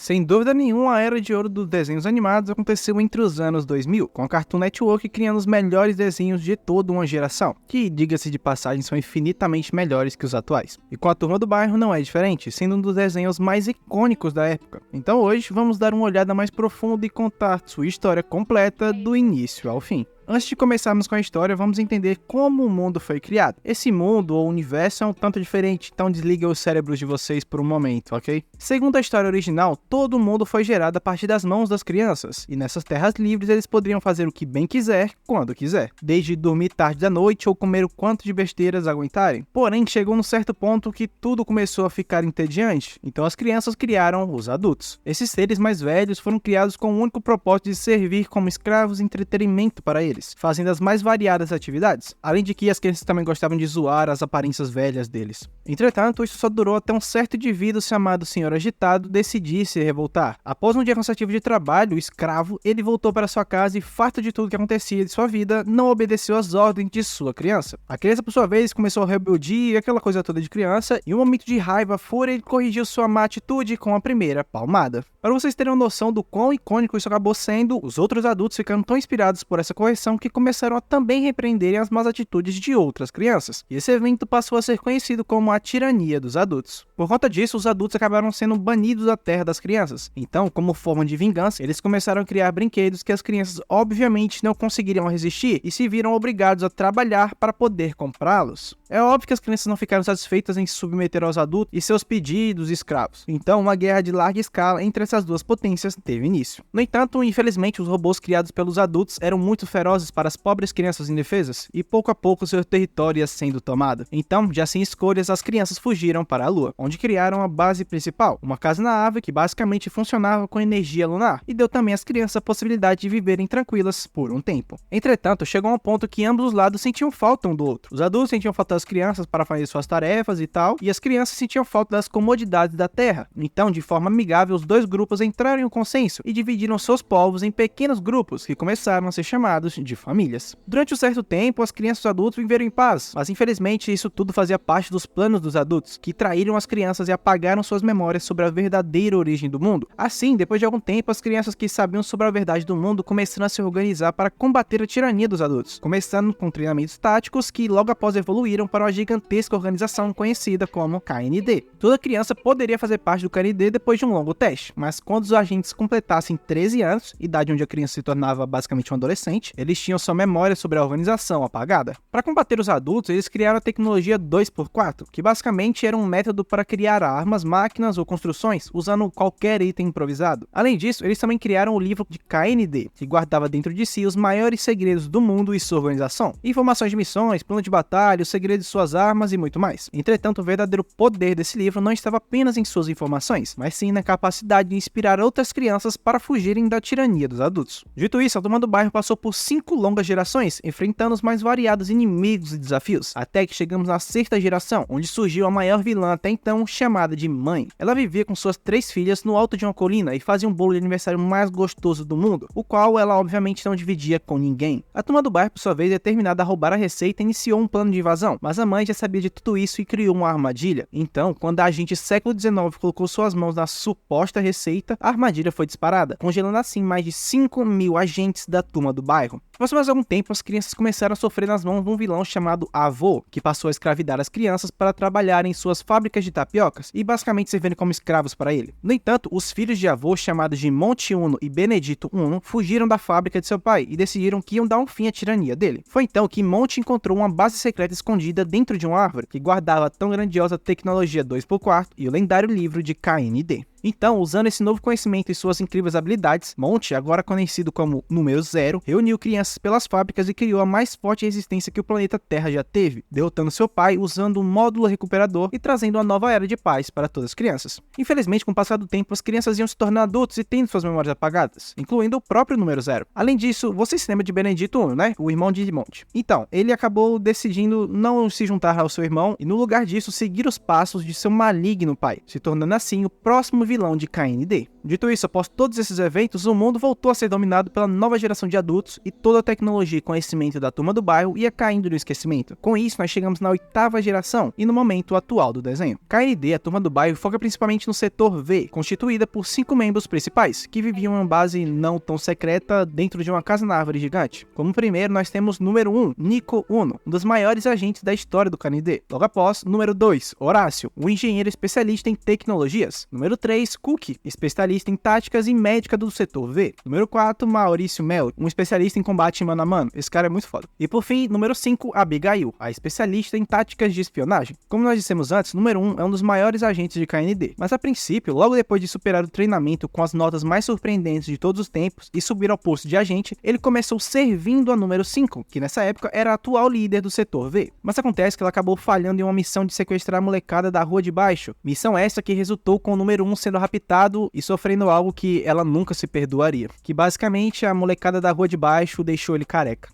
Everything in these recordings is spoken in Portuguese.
Sem dúvida nenhuma, a era de ouro dos desenhos animados aconteceu entre os anos 2000, com a Cartoon Network criando os melhores desenhos de toda uma geração, que, diga-se de passagem, são infinitamente melhores que os atuais. E com a Turma do Bairro não é diferente, sendo um dos desenhos mais icônicos da época. Então hoje vamos dar uma olhada mais profunda e contar sua história completa do início ao fim. Antes de começarmos com a história, vamos entender como o mundo foi criado. Esse mundo ou universo é um tanto diferente, então desliguem os cérebros de vocês por um momento, ok? Segundo a história original, todo o mundo foi gerado a partir das mãos das crianças, e nessas terras livres eles poderiam fazer o que bem quiser, quando quiser, desde dormir tarde da noite ou comer o quanto de besteiras aguentarem. Porém, chegou num certo ponto que tudo começou a ficar entediante, então as crianças criaram os adultos. Esses seres mais velhos foram criados com o único propósito de servir como escravos e entretenimento para eles, fazendo as mais variadas atividades, além de que as crianças também gostavam de zoar as aparências velhas deles. Entretanto, isso só durou até um certo indivíduo chamado Senhor Agitado decidir se revoltar. Após um dia cansativo de trabalho, o escravo, ele voltou para sua casa e, farto de tudo que acontecia de sua vida, não obedeceu às ordens de sua criança. A criança, por sua vez, começou a rebeldia e aquela coisa toda de criança, e em um momento de raiva, fúria, ele corrigiu sua má atitude com a primeira palmada. Para vocês terem uma noção do quão icônico isso acabou sendo, os outros adultos ficaram tão inspirados por essa correção que começaram a também repreenderem as más atitudes de outras crianças, e esse evento passou a ser conhecido como a tirania dos adultos. Por conta disso, os adultos acabaram sendo banidos da terra das crianças. Então, como forma de vingança, eles começaram a criar brinquedos que as crianças obviamente não conseguiriam resistir e se viram obrigados a trabalhar para poder comprá-los. É óbvio que as crianças não ficaram satisfeitas em se submeter aos adultos e seus pedidos escravos. Então, uma guerra de larga escala entre essas duas potências teve início. No entanto, infelizmente, os robôs criados pelos adultos eram muito ferozes para as pobres crianças indefesas, e pouco a pouco seu território ia sendo tomado. Então, já sem escolhas, as crianças fugiram para a Lua, onde criaram a base principal, uma casa na árvore que basicamente funcionava com energia lunar, e deu também às crianças a possibilidade de viverem tranquilas por um tempo. Entretanto, chegou a um ponto que ambos os lados sentiam falta um do outro. Os adultos sentiam falta das crianças para fazer suas tarefas e tal, e as crianças sentiam falta das comodidades da Terra. Então, de forma amigável, os dois grupos entraram em um consenso e dividiram seus povos em pequenos grupos que começaram a ser chamados de famílias. Durante um certo tempo, as crianças e os adultos viveram em paz, mas infelizmente isso tudo fazia parte dos planos dos adultos, que traíram as crianças e apagaram suas memórias sobre a verdadeira origem do mundo. Assim, depois de algum tempo, as crianças que sabiam sobre a verdade do mundo começaram a se organizar para combater a tirania dos adultos, começando com treinamentos táticos que logo após evoluíram para uma gigantesca organização conhecida como KND. Toda criança poderia fazer parte do KND depois de um longo teste, mas quando os agentes completassem 13 anos, idade onde a criança se tornava basicamente um adolescente, eles tinham sua memória sobre a organização apagada. Para combater os adultos, eles criaram a tecnologia 2x4, que basicamente era um método para criar armas, máquinas ou construções usando qualquer item improvisado. Além disso, eles também criaram o livro de KND, que guardava dentro de si os maiores segredos do mundo e sua organização, informações de missões, plano de batalha, os segredos de suas armas e muito mais. Entretanto, o verdadeiro poder desse livro não estava apenas em suas informações, mas sim na capacidade de inspirar outras crianças para fugirem da tirania dos adultos. Dito isso, a Turma do Bairro passou por 5 longas gerações, enfrentando os mais variados inimigos e desafios, até que chegamos na 6ª geração, onde surgiu a maior vilã até então, chamada de Mãe. Ela vivia com suas 3 filhas no alto de uma colina e fazia um bolo de aniversário mais gostoso do mundo, o qual ela obviamente não dividia com ninguém. A Turma do Bairro, por sua vez, determinada a roubar a receita, iniciou um plano de invasão, mas a Mãe já sabia de tudo isso e criou uma armadilha. Então, quando a agente século XIX colocou suas mãos na suposta receita, a armadilha foi disparada, congelando assim mais de 5.000 agentes da Turma do Bairro. Após mais algum tempo, as crianças começaram a sofrer nas mãos de um vilão chamado Avô, que passou a escravidar as crianças para trabalhar em suas fábricas de tapiocas e basicamente servirem como escravos para ele. No entanto, os filhos de Avô, chamados de Monte Uno e Benedito Uno, fugiram da fábrica de seu pai e decidiram que iam dar um fim à tirania dele. Foi então que Monte encontrou uma base secreta escondida dentro de uma árvore que guardava a tão grandiosa tecnologia 2x4 e o lendário livro de KND. Então, usando esse novo conhecimento e suas incríveis habilidades, Monte, agora conhecido como Número Zero, reuniu crianças pelas fábricas e criou a mais forte resistência que o planeta Terra já teve, derrotando seu pai usando um módulo recuperador e trazendo uma nova era de paz para todas as crianças. Infelizmente, com o passar do tempo, as crianças iam se tornar adultos e tendo suas memórias apagadas, incluindo o próprio Número Zero. Além disso, você se lembra de Benedito I, né? O irmão de Monte. Então, ele acabou decidindo não se juntar ao seu irmão e, no lugar disso, seguir os passos de seu maligno pai, se tornando assim o próximo vilão vilão de KND. Dito isso, após todos esses eventos, o mundo voltou a ser dominado pela nova geração de adultos e toda a tecnologia e conhecimento da turma do bairro ia caindo no esquecimento. Com isso, nós chegamos na 8ª geração e no momento atual do desenho. KND, a turma do bairro, foca principalmente no setor V, constituída por 5 membros principais, que viviam em uma base não tão secreta dentro de uma casa na árvore gigante. Como primeiro, nós temos número 1, Nico Uno, um dos maiores agentes da história do KND. Logo após, número 2, Horácio, um engenheiro especialista em tecnologias. Número 3, Cookie, especialista em táticas e médica do setor V. Número 4, Maurício Mel, um especialista em combate mano a mano. Esse cara é muito foda. E por fim, número 5, Abigail, a especialista em táticas de espionagem. Como nós dissemos antes, número 1 é um dos maiores agentes de KND, mas a princípio, logo depois de superar o treinamento com as notas mais surpreendentes de todos os tempos e subir ao posto de agente, ele começou servindo a número 5, que nessa época era a atual líder do setor V. Mas acontece que ela acabou falhando em uma missão de sequestrar a molecada da rua de baixo. Missão essa que resultou com o número 1 sendo raptado e sofrendo algo que ela nunca se perdoaria. Que basicamente a molecada da rua de baixo deixou ele careca.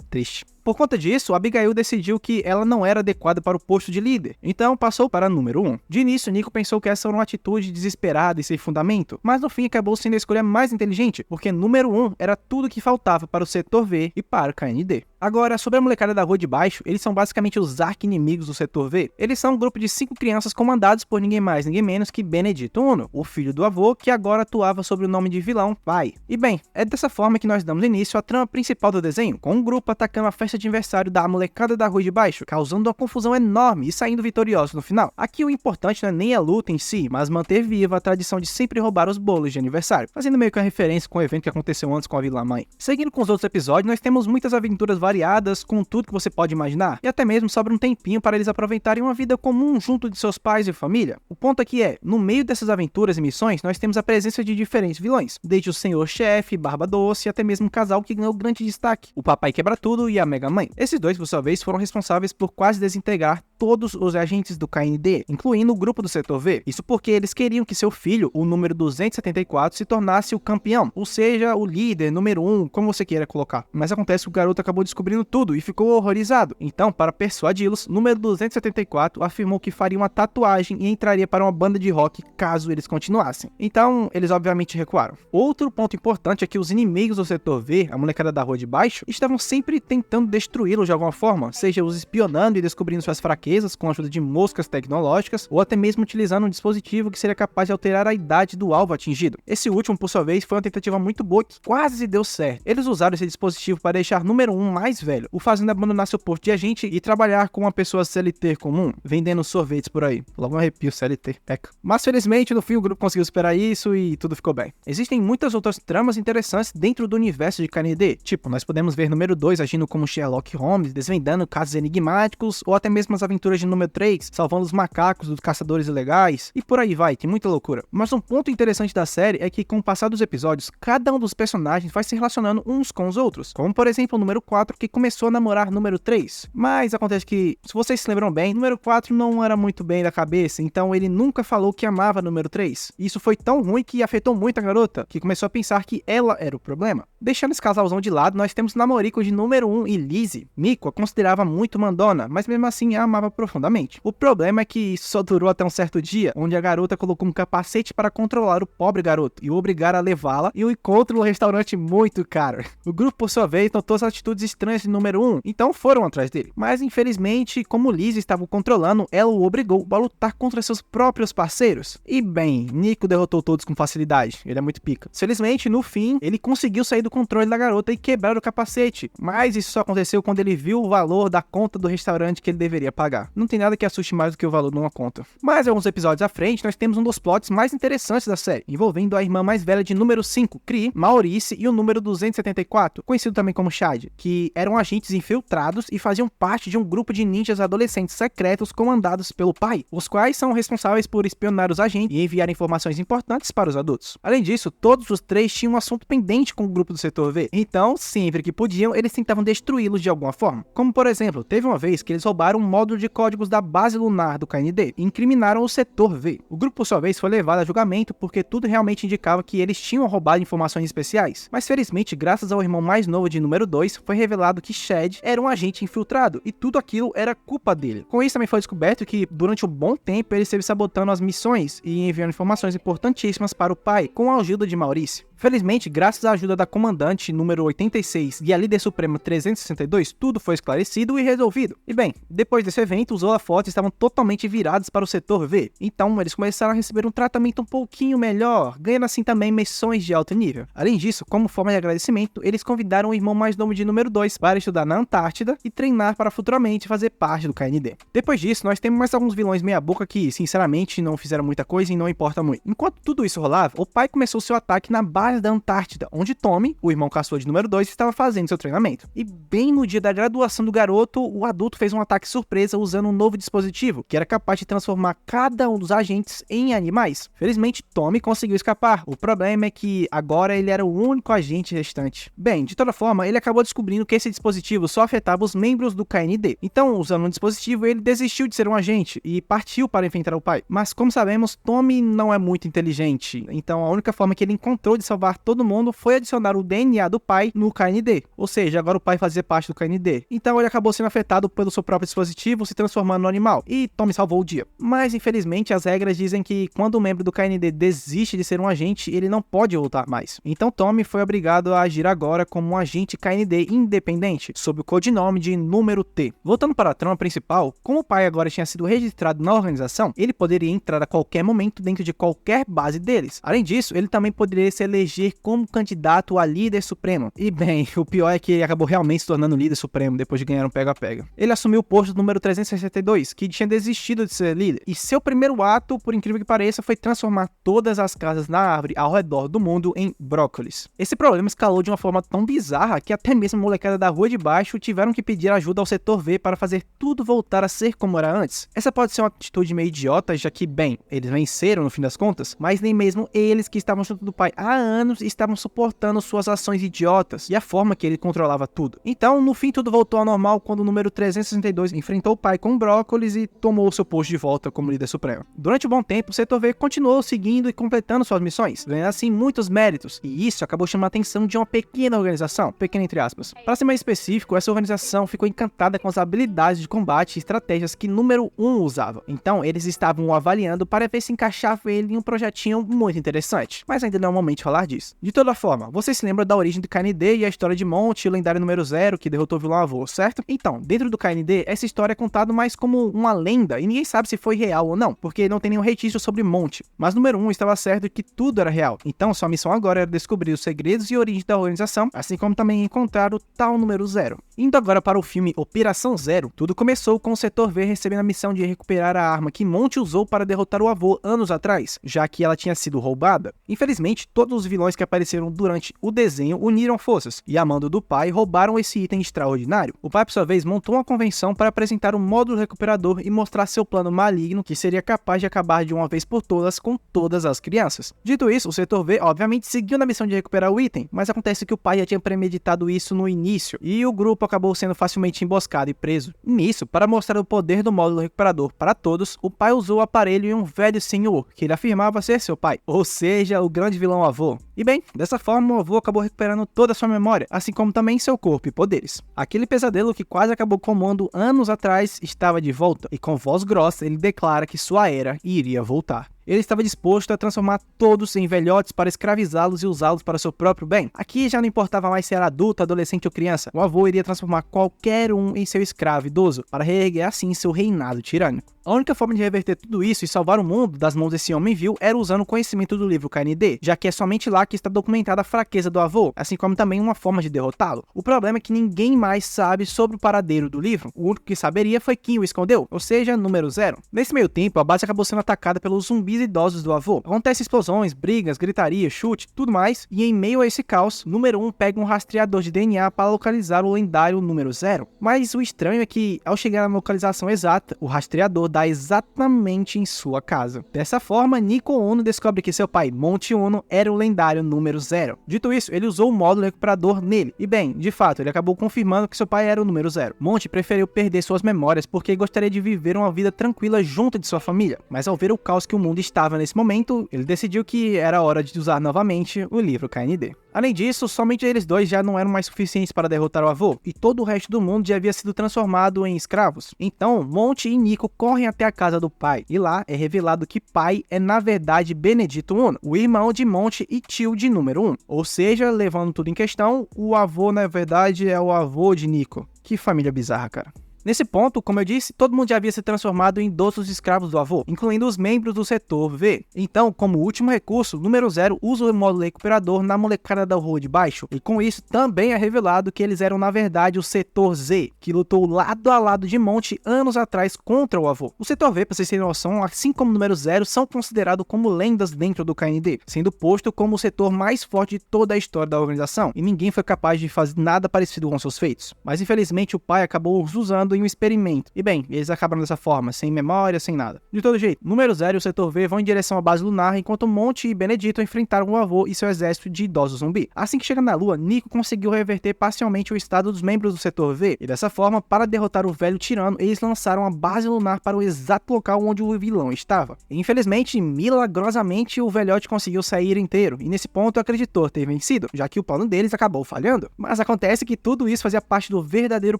Triste. Por conta disso, Abigail decidiu que ela não era adequada para o posto de líder, então passou para número 1. De início, Nico pensou que essa era uma atitude desesperada e sem fundamento, mas no fim acabou sendo a escolha mais inteligente, porque número 1 era tudo que faltava para o setor V e para o KND. Agora, sobre a molecada da rua de baixo, eles são basicamente os arqui-inimigos do setor V. Eles são um grupo de 5 crianças comandados por ninguém mais, ninguém menos que Benedito Uno, o filho do avô, que agora atuava sob o nome de vilão Pai. E bem, é dessa forma que nós damos início à trama principal do desenho, com um grupo atacando a festa de aniversário da molecada da rua de baixo, causando uma confusão enorme e saindo vitoriosos no final. Aqui o importante não é nem a luta em si, mas manter viva a tradição de sempre roubar os bolos de aniversário, fazendo meio que uma referência com o evento que aconteceu antes com a vilã mãe. Seguindo com os outros episódios, nós temos muitas aventuras variadas, com tudo que você pode imaginar, e até mesmo sobra um tempinho para eles aproveitarem uma vida comum junto de seus pais e família. O ponto aqui é, no meio dessas aventuras e missões, nós temos a presença de diferentes vilões, desde o Senhor-Chefe, Barba Doce, e até mesmo um casal que ganhou grande destaque, o Papai Quebra-Tudo e a Mega Mãe. Esses dois, por sua vez, foram responsáveis por quase desintegrar todos os agentes do KND, incluindo o grupo do setor V. Isso porque eles queriam que seu filho, o número 274, se tornasse o campeão, ou seja, o líder, número 1, como você queira colocar. Mas acontece que o garoto acabou descobrindo tudo e ficou horrorizado. Então, para persuadi-los, número 274 afirmou que faria uma tatuagem e entraria para uma banda de rock caso eles continuassem. Então, eles obviamente recuaram. Outro ponto importante é que os inimigos do setor V, a molecada da rua de baixo, estavam sempre tentando destruí-lo de alguma forma, seja os espionando e descobrindo suas fraquezas com a ajuda de moscas tecnológicas, ou até mesmo utilizando um dispositivo que seria capaz de alterar a idade do alvo atingido. Esse último, por sua vez, foi uma tentativa muito boa que quase deu certo. Eles usaram esse dispositivo para deixar número 1 mais velho, o fazendo abandonar seu posto de agente e trabalhar com uma pessoa CLT comum, vendendo sorvetes por aí. Logo um arrepio, CLT, peca. Mas felizmente, no fim, o grupo conseguiu superar isso e tudo ficou bem. Existem muitas outras tramas interessantes dentro do universo de KND, tipo, nós podemos ver número 2 agindo como Sherlock Holmes, desvendando casos enigmáticos, ou até mesmo as aventuras de número 3, salvando os macacos dos caçadores ilegais, e por aí vai, tem muita loucura. Mas um ponto interessante da série é que com o passar dos episódios, cada um dos personagens vai se relacionando uns com os outros, como por exemplo o número 4 que começou a namorar número 3, mas acontece que, se vocês se lembram bem, número 4 não era muito bem da cabeça, então ele nunca falou que amava número 3. Isso foi tão ruim que afetou muito a garota, que começou a pensar que ela era o problema. Deixando esse casalzão de lado, nós temos namoricos de número 1 e Lizzie. Miko a considerava muito mandona, mas mesmo assim a amava profundamente. O problema é que isso só durou até um certo dia, onde a garota colocou um capacete para controlar o pobre garoto e o obrigar a levá-la e o encontro no restaurante muito caro. O grupo, por sua vez, notou as atitudes estranhas de número 1, então foram atrás dele. Mas infelizmente, como Lizzie estava o controlando, ela o obrigou a lutar contra seus próprios parceiros. E bem, Nico derrotou todos com facilidade, ele é muito pica. Felizmente, no fim, ele conseguiu sair do controle da garota e quebrar o capacete, mas isso só aconteceu quando ele viu o valor da conta do restaurante que ele deveria pagar. Não tem nada que assuste mais do que o valor de uma conta. Mas alguns episódios à frente, nós temos um dos plots mais interessantes da série, envolvendo a irmã mais velha de número 5, Cree, Maurice, e o número 274, conhecido também como Chad, que eram agentes infiltrados e faziam parte de um grupo de ninjas adolescentes secretos comandados pelo pai, os quais são responsáveis por espionar os agentes e enviar informações importantes para os adultos. Além disso, todos os três tinham um assunto pendente com o grupo do setor V, então, sempre que podiam, eles tentavam destruí-los de alguma forma. Como, por exemplo, teve uma vez que eles roubaram um módulo de de códigos da base lunar do KND e incriminaram o Setor V. O grupo, por sua vez, foi levado a julgamento porque tudo realmente indicava que eles tinham roubado informações especiais. Mas felizmente, graças ao irmão mais novo de número 2, foi revelado que Shed era um agente infiltrado e tudo aquilo era culpa dele. Com isso também foi descoberto que durante um bom tempo ele esteve sabotando as missões e enviando informações importantíssimas para o pai com a ajuda de Maurice. Felizmente, graças à ajuda da comandante número 86 e a líder suprema 362, tudo foi esclarecido e resolvido. E bem, depois desse evento, os holofotes estavam totalmente virados para o Setor V, então eles começaram a receber um tratamento um pouquinho melhor, ganhando assim também missões de alto nível. Além disso, como forma de agradecimento, eles convidaram o irmão mais novo de número 2 para estudar na Antártida e treinar para futuramente fazer parte do KND. Depois disso, nós temos mais alguns vilões meia boca que, sinceramente, não fizeram muita coisa e não importa muito. Enquanto tudo isso rolava, o pai começou seu ataque na base da Antártida, onde Tommy, o irmão caçula de número 2, estava fazendo seu treinamento. E bem no dia da graduação do garoto, o adulto fez um ataque surpresa usando um novo dispositivo, que era capaz de transformar cada um dos agentes em animais. Felizmente, Tommy conseguiu escapar. O problema é que agora ele era o único agente restante. Bem, de toda forma, ele acabou descobrindo que esse dispositivo só afetava os membros do KND. Então, usando um dispositivo, ele desistiu de ser um agente e partiu para enfrentar o pai. Mas, como sabemos, Tommy não é muito inteligente, então a única forma que ele encontrou de salvar todo mundo foi adicionar o DNA do pai no KND, ou seja, agora o pai fazia parte do KND. Então ele acabou sendo afetado pelo seu próprio dispositivo, se transformando no animal, e Tommy salvou o dia. Mas infelizmente as regras dizem que quando um membro do KND desiste de ser um agente, ele não pode voltar mais. Então Tommy foi obrigado a agir agora como um agente KND independente, sob o codinome de Número T. Voltando para a trama principal, como o pai agora tinha sido registrado na organização, ele poderia entrar a qualquer momento dentro de qualquer base deles. Além disso, ele também poderia se eleger como candidato a líder supremo. E bem, o pior é que ele acabou realmente se tornando líder supremo depois de ganhar um pega-pega. Ele assumiu o posto número 362, que tinha desistido de ser líder, e seu primeiro ato, por incrível que pareça, foi transformar todas as casas na árvore ao redor do mundo em brócolis. Esse problema escalou de uma forma tão bizarra que até mesmo a molecada da rua de baixo tiveram que pedir ajuda ao Setor V para fazer tudo voltar a ser como era antes. Essa pode ser uma atitude meio idiota, já que, bem, eles venceram no fim das contas, mas nem mesmo eles que estavam junto do pai há anos estavam suportando suas ações idiotas e a forma que ele controlava tudo. Então, no fim, tudo voltou ao normal quando o número 362 enfrentou o pai com brócolis e tomou seu posto de volta como líder supremo. Durante um bom tempo, o Setor V continuou seguindo e completando suas missões, ganhando assim muitos méritos, e isso acabou chamando a atenção de uma pequena organização, pequena entre aspas. Para ser mais específico, essa organização ficou encantada com as habilidades de combate e estratégias que número 1 usava. Então, eles estavam o avaliando para ver se encaixava ele em um projetinho muito interessante, mas ainda não é o momento de falar disso. De toda forma, você se lembra da origem do KND e a história de Monty, o lendário número 0 que derrotou o vilão avô, certo? Então, dentro do KND, essa história é contada mais como uma lenda e ninguém sabe se foi real ou não, porque não tem nenhum registro sobre Monty. Mas número 1 estava certo de que tudo era real, então sua missão agora era descobrir os segredos e origem da organização, assim como também encontrar o tal número 0. Indo agora para o filme Operação Zero, tudo começou com o Setor V recebendo a missão de recuperar a arma que Monty usou para derrotar o avô anos atrás, já que ela tinha sido roubada. Infelizmente, todos os vilões que apareceram durante o desenho uniram forças, e a mando do pai roubaram esse item extraordinário. O pai, por sua vez, montou uma convenção para apresentar um módulo recuperador e mostrar seu plano maligno que seria capaz de acabar de uma vez por todas com todas as crianças. Dito isso, o Setor V obviamente seguiu na missão de recuperar o item, mas acontece que o pai já tinha premeditado isso no início, e o grupo acabou sendo facilmente emboscado e preso. Nisso, para mostrar o poder do módulo recuperador para todos, o pai usou o aparelho em um velho senhor, que ele afirmava ser seu pai, ou seja, o grande vilão avô. E bem, dessa forma o avô acabou recuperando toda a sua memória, assim como também seu corpo e poderes. Aquele pesadelo que quase acabou com o mundo anos atrás estava de volta, e com voz grossa ele declara que sua era iria voltar. Ele estava disposto a transformar todos em velhotes para escravizá-los e usá-los para seu próprio bem. Aqui já não importava mais se era adulto, adolescente ou criança. O avô iria transformar qualquer um em seu escravo idoso, para reerguer assim seu reinado tirânico. A única forma de reverter tudo isso e salvar o mundo das mãos desse homem vil era usando o conhecimento do livro KND, já que é somente lá que está documentada a fraqueza do avô, assim como também uma forma de derrotá-lo. O problema é que ninguém mais sabe sobre o paradeiro do livro. O único que saberia foi quem o escondeu, ou seja, número 0. Nesse meio tempo, a base acabou sendo atacada pelos zumbis idosos do avô. Acontecem explosões, brigas, gritaria, chute, tudo mais, e em meio a esse caos, número 1 pega um rastreador de DNA para localizar o lendário número 0. Mas o estranho é que, ao chegar na localização exata, o rastreador dá exatamente em sua casa. Dessa forma, Nico Uno descobre que seu pai, Monte Uno, era o lendário número 0. Dito isso, ele usou o módulo recuperador nele. E bem, de fato, ele acabou confirmando que seu pai era o número 0. Monte preferiu perder suas memórias porque gostaria de viver uma vida tranquila junto de sua família. Mas ao ver o caos que o mundo estava nesse momento, ele decidiu que era hora de usar novamente o livro KND. Além disso, somente eles dois já não eram mais suficientes para derrotar o avô, e todo o resto do mundo já havia sido transformado em escravos. Então, Monte e Nico correm até a casa do pai, e lá é revelado que pai é na verdade Benedito Uno, o irmão de Monte e tio de número 1. Ou seja, levando tudo em questão, o avô na verdade é o avô de Nico. Que família bizarra, cara. Nesse ponto, como eu disse, todo mundo já havia se transformado em docos escravos do avô, incluindo os membros do setor V. Então, como último recurso, número 0 usa o módulo recuperador na molecada da rua de baixo, e com isso também é revelado que eles eram na verdade o setor Z, que lutou lado a lado de Monte anos atrás contra o avô. O setor V, para vocês terem noção, assim como o número 0, são considerados como lendas dentro do KND, sendo posto como o setor mais forte de toda a história da organização, e ninguém foi capaz de fazer nada parecido com seus feitos. Mas infelizmente o pai acabou os usando em um experimento. E bem, eles acabaram dessa forma, sem memória, sem nada. De todo jeito, número 0 e o setor V vão em direção à base lunar, enquanto Monte e Benedito enfrentaram o avô e seu exército de idosos zumbi. Assim que chega na Lua, Nico conseguiu reverter parcialmente o estado dos membros do setor V, e dessa forma, para derrotar o velho tirano, eles lançaram a base lunar para o exato local onde o vilão estava. E, infelizmente, milagrosamente, o velhote conseguiu sair inteiro, e nesse ponto acreditou ter vencido, já que o plano deles acabou falhando. Mas acontece que tudo isso fazia parte do verdadeiro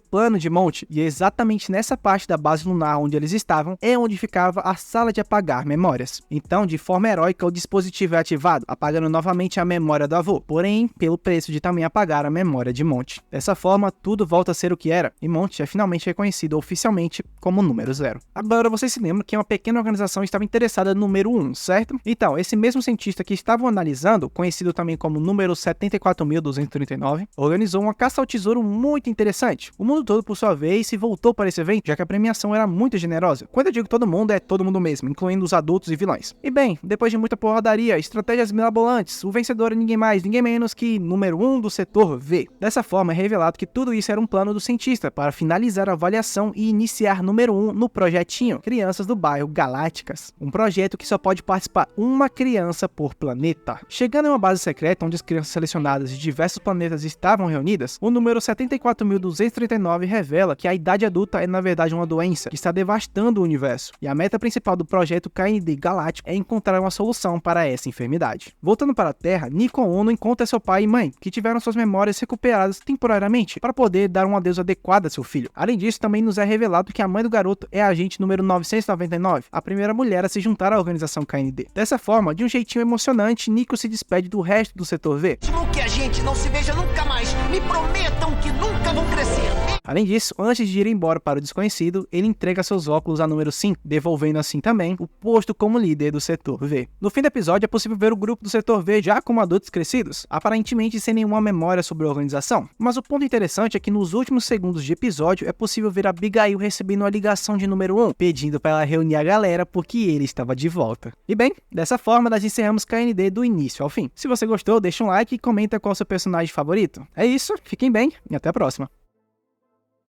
plano de Monte, e exatamente nessa parte da base lunar onde eles estavam é onde ficava a sala de apagar memórias. Então, de forma heróica, o dispositivo é ativado, apagando novamente a memória do avô, porém, pelo preço de também apagar a memória de Monte. Dessa forma, tudo volta a ser o que era, e Monte é finalmente reconhecido oficialmente como número 0. Agora, vocês se lembram que uma pequena organização estava interessada no número 1, certo? Então, esse mesmo cientista que estavam analisando, conhecido também como número 74.239, organizou uma caça ao tesouro muito interessante. O mundo todo, por sua vez, se voltou para esse evento, já que a premiação era muito generosa. Quando eu digo todo mundo, é todo mundo mesmo, incluindo os adultos e vilões. E bem, depois de muita porradaria, estratégias mirabolantes, o vencedor é ninguém mais, ninguém menos que número 1 do setor V. Dessa forma, é revelado que tudo isso era um plano do cientista para finalizar a avaliação e iniciar número 1 no projetinho Crianças do Bairro Galácticas, um projeto que só pode participar uma criança por planeta. Chegando em uma base secreta onde as crianças selecionadas de diversos planetas estavam reunidas, o número 74.239 revela que a idade adulta é na verdade uma doença que está devastando o universo, e a meta principal do projeto KND Galáctico é encontrar uma solução para essa enfermidade. Voltando para a Terra, Nico Uno encontra seu pai e mãe, que tiveram suas memórias recuperadas temporariamente para poder dar um adeus adequado a seu filho. Além disso, também nos é revelado que a mãe do garoto é a agente número 999, a primeira mulher a se juntar à organização KND. Dessa forma, de um jeitinho emocionante, Nico se despede do resto do setor V. Que a gente não se veja nunca mais. Me prometam que nunca vão crescer. Além disso, antes de ir embora para o desconhecido, ele entrega seus óculos a número 5, devolvendo assim também o posto como líder do setor V. No fim do episódio, é possível ver o grupo do setor V já como adultos crescidos, aparentemente sem nenhuma memória sobre a organização. Mas o ponto interessante é que nos últimos segundos de episódio é possível ver a Abigail recebendo uma ligação de número 1, pedindo para ela reunir a galera porque ele estava de volta. E bem, dessa forma nós encerramos KND do início ao fim. Se você gostou, deixa um like e comenta qual é o seu personagem favorito. É isso, fiquem bem e até a próxima.